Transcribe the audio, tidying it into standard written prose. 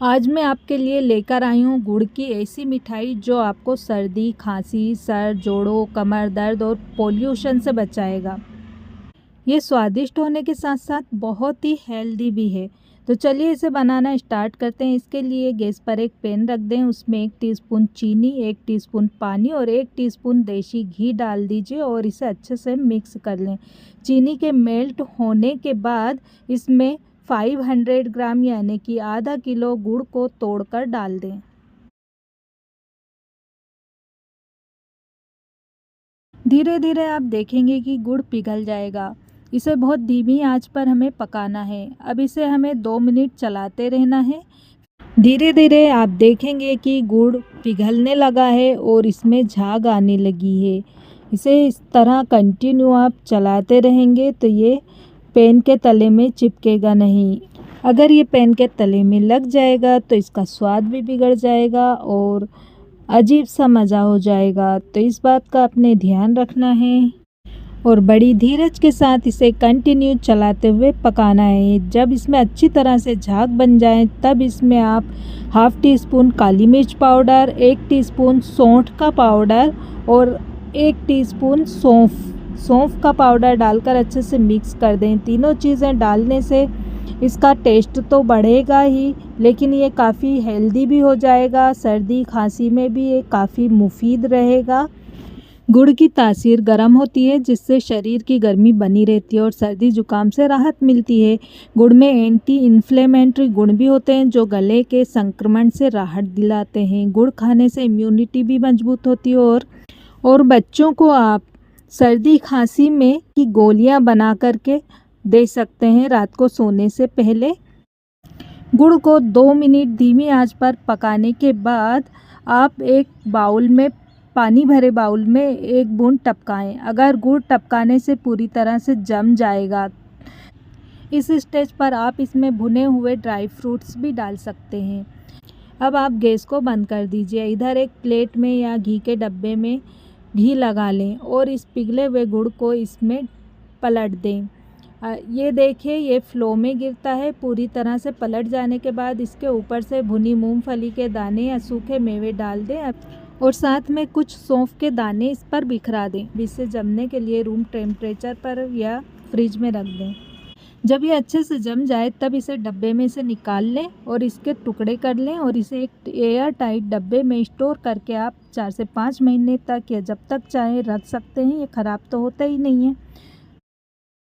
आज मैं आपके लिए लेकर आई हूँ गुड़ की ऐसी मिठाई जो आपको सर्दी, खांसी, सर, जोड़ों, कमर दर्द और पोल्यूशन से बचाएगा। ये स्वादिष्ट होने के साथ साथ बहुत ही हेल्दी भी है। तो चलिए इसे बनाना स्टार्ट करते हैं। इसके लिए गैस पर एक पैन रख दें, उसमें 1 टीस्पून चीनी, 1 टीस्पून पानी और 1 टीस्पून देसी घी डाल दीजिए और इसे अच्छे से मिक्स कर लें। चीनी के मेल्ट होने के बाद इसमें 500 ग्राम यानी कि आधा किलो गुड़ को तोड़कर डाल दें। धीरे धीरे आप देखेंगे कि गुड़ पिघल जाएगा। इसे बहुत धीमी आंच पर हमें पकाना है। अब इसे हमें 2 मिनट चलाते रहना है। धीरे धीरे आप देखेंगे कि गुड़ पिघलने लगा है और इसमें झाग आने लगी है। इसे इस तरह कंटिन्यू आप चलाते रहेंगे तो ये पैन के तले में चिपकेगा नहीं। अगर ये पैन के तले में लग जाएगा तो इसका स्वाद भी बिगड़ जाएगा और अजीब सा मज़ा हो जाएगा। तो इस बात का अपने ध्यान रखना है और बड़ी धीरज के साथ इसे कंटिन्यू चलाते हुए पकाना है। जब इसमें अच्छी तरह से झाग बन जाए तब इसमें आप हाफ़ टी स्पून काली मिर्च पाउडर, 1 टीस्पून सौंठ का पाउडर और 1 टीस्पून सौंफ का पाउडर डालकर अच्छे से मिक्स कर दें। तीनों चीज़ें डालने से इसका टेस्ट तो बढ़ेगा ही, लेकिन ये काफ़ी हेल्दी भी हो जाएगा। सर्दी खांसी में भी ये काफ़ी मुफीद रहेगा। गुड़ की तासीर गर्म होती है जिससे शरीर की गर्मी बनी रहती है और सर्दी जुकाम से राहत मिलती है। गुड़ में एंटी इन्फ्लेमेटरी गुण भी होते हैं जो गले के संक्रमण से राहत दिलाते हैं। गुड़ खाने से इम्यूनिटी भी मजबूत होती है और बच्चों को आप सर्दी खांसी में की गोलियां बना करके दे सकते हैं रात को सोने से पहले। गुड़ को 2 मिनट धीमी आंच पर पकाने के बाद आप एक बाउल में पानी भरे बाउल में 1 बूंद टपकाएं। अगर गुड़ टपकाने से पूरी तरह से जम जाएगा, इस स्टेज पर आप इसमें भुने हुए ड्राई फ्रूट्स भी डाल सकते हैं। अब आप गैस को बंद कर दीजिए। इधर एक प्लेट में या घी के डब्बे में घी लगा लें और इस पिघले हुए गुड़ को इसमें पलट दें। ये देखिए ये फ्लो में गिरता है। पूरी तरह से पलट जाने के बाद इसके ऊपर से भुनी मूंगफली के दाने या सूखे मेवे डाल दें और साथ में कुछ सौंफ के दाने इस पर बिखरा दें। इसे जमने के लिए रूम टेम्परेचर पर या फ्रिज में रख दें। जब ये अच्छे से जम जाए तब इसे डब्बे में से निकाल लें और इसके टुकड़े कर लें और इसे एक एयर टाइट डब्बे में स्टोर करके आप 4 से 5 महीने तक या जब तक चाहे रख सकते हैं। ये ख़राब तो होता ही नहीं है।